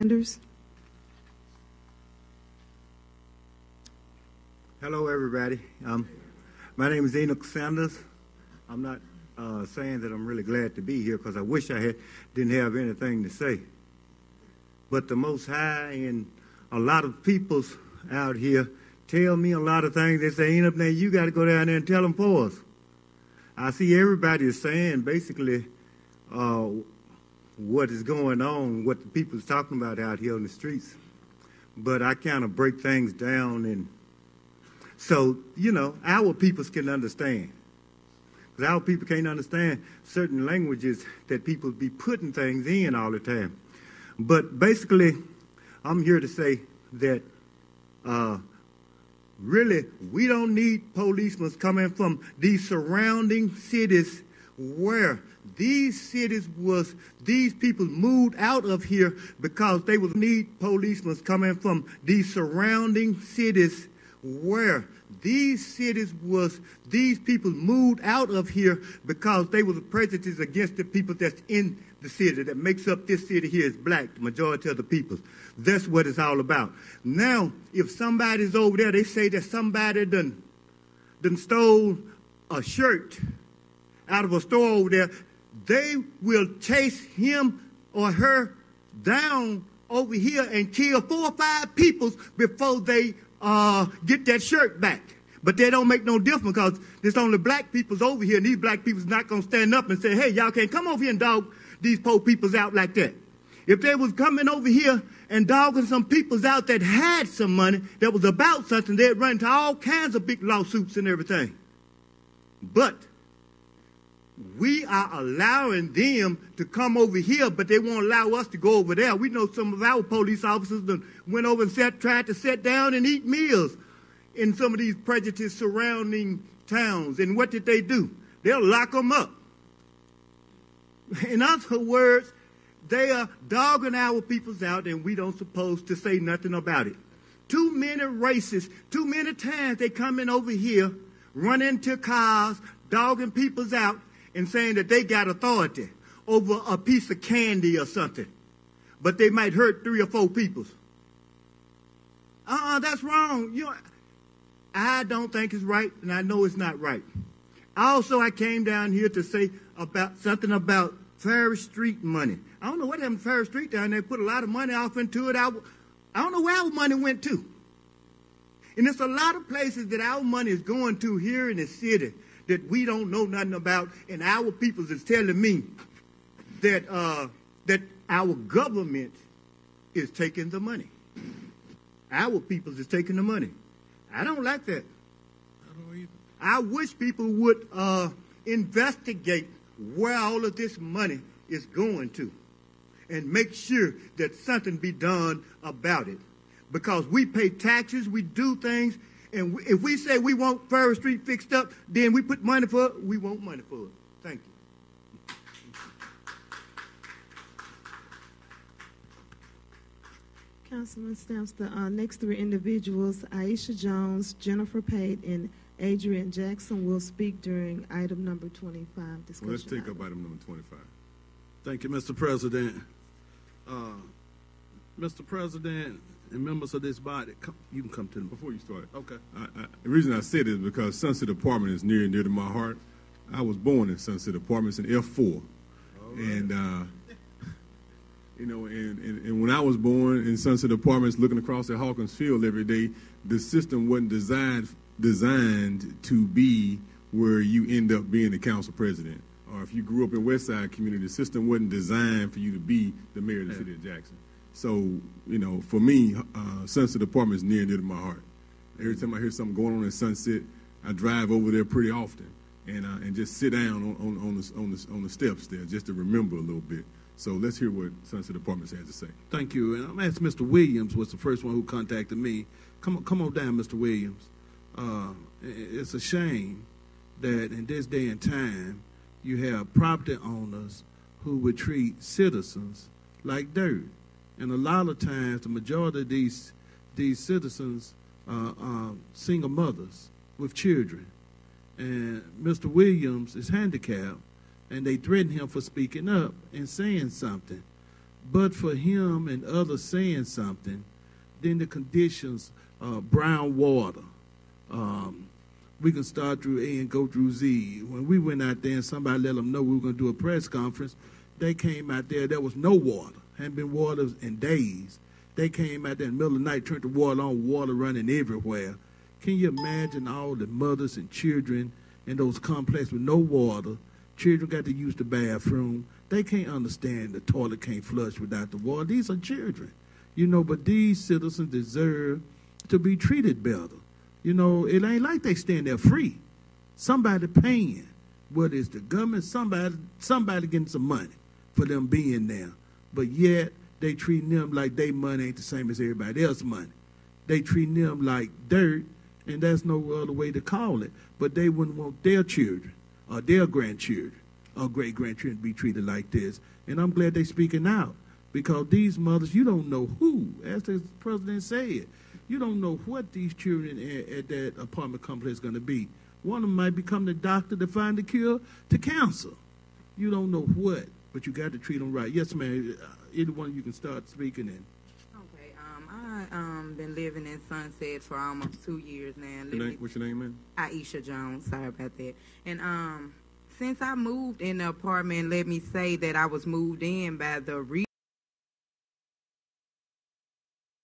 Sanders. Hello, everybody. My name is Enoch Sanders. I'm not saying that I'm really glad to be here because I wish I didn't have anything to say. But the Most High and a lot of peoples out here tell me a lot of things. They say, Enoch, now you got to go down there and tell them for us. I see everybody is saying basically what is going on, what the people is talking about out here on the streets. But I kind of break things down, and so, our peoples can understand. Because our people can't understand certain languages that people be putting things in all the time. But basically, I'm here to say that really, we don't need policemen coming from these surrounding cities where these people moved out of here because they would need policemen coming from these surrounding cities where these people moved out of here because they was prejudiced against the people that's in the city, that makes up this city here is black, the majority of the people. That's what it's all about. Now, if somebody's over there, they say that somebody done stole a shirt out of a store over there, they will chase him or her down over here and kill 4 or 5 people before they get that shirt back. But they don't make no difference because there's only black peoples over here, and these black people's not going to stand up and say, hey, y'all can't come over here and dog these poor peoples out like that. If they was coming over here and dogging some peoples out that had some money, that was about something, they'd run into all kinds of big lawsuits and everything. But we are allowing them to come over here, but they won't allow us to go over there. We know some of our police officers that went over and tried to sit down and eat meals in some of these prejudiced surrounding towns. And what did they do? They'll lock them up. In other words, they are dogging our peoples out, and we don't supposed to say nothing about it. Too many races, too many times they come in over here, run into cars, dogging peoples out, and saying that they got authority over a piece of candy or something. But they might hurt 3 or 4 people. That's wrong. I don't think it's right, and I know it's not right. Also, I came down here to say about something about Ferry Street money. I don't know what happened to Ferry Street down there. Put a lot of money off into it. I don't know where our money went to. And there's a lot of places that our money is going to here in the city that we don't know nothing about, and our people is telling me that that our government is taking the money. Our people is taking the money. I don't like that. I don't either. I wish people would investigate where all of this money is going to and make sure that something be done about it. Because we pay taxes, we do things, and if we say we want Ferry Street fixed up, then we put money for it, we want money for it. Thank you. Councilman Stamps, the next 3 individuals, Aisha Jones, Jennifer Pate, and Adrian Jackson, will speak during item number 25. Discussion. Well, let's take up item number 25. Thank you, Mr. President. Mr. President and members of this body, you can come to them. Before you start, okay. The reason I said it is because Sunset Apartment is near and dear to my heart. I was born in Sunset Apartments in F4. Right. And and when I was born in Sunset Apartments, looking across at Hawkins Field every day, the system wasn't designed to be where you end up being the council president. Or if you grew up in West Side community, the system wasn't designed for you to be the mayor of the city of Jackson. So, for me, Sunset Apartments is near and dear to my heart. Every time I hear something going on in Sunset, I drive over there pretty often and just sit down on the steps there just to remember a little bit. So let's hear what Sunset Apartments has to say. Thank you. And I'm going to ask Mr. Williams was the first one who contacted me. Come on down, Mr. Williams. It's a shame that in this day and time you have property owners who would treat citizens like dirt. And a lot of times the majority of these citizens are single mothers with children. And Mr. Williams is handicapped, and they threaten him for speaking up and saying something. But for him and others saying something, then the conditions, brown water, we can start through A and go through Z. When we went out there and somebody let them know we were going to do a press conference, they came out there was no water. Hadn't been water in days. They came out there in the middle of the night, turned the water on, water running everywhere. Can you imagine all the mothers and children in those complexes with no water? Children got to use the bathroom. They can't understand the toilet can't flush without the water. These are children, but these citizens deserve to be treated better. It ain't like they stand there free. Somebody paying, whether it's the government, somebody getting some money for them being there. But yet, they treating them like their money ain't the same as everybody else's money. They treating them like dirt, and that's no other way to call it. But they wouldn't want their children or their grandchildren or great-grandchildren to be treated like this. And I'm glad they're speaking out, because these mothers, you don't know who, as the president said, you don't know what these children at that apartment complex is going to be. One of them might become the doctor to find the cure to cancer. You don't know what, but you got to treat them right. Yes, ma'am. Either one of you can start speaking in. Okay. I been living in Sunset for almost 2 years now. What's your name, man? Aisha Jones. Sorry about that. And since I moved in the apartment, let me say that I was moved in by the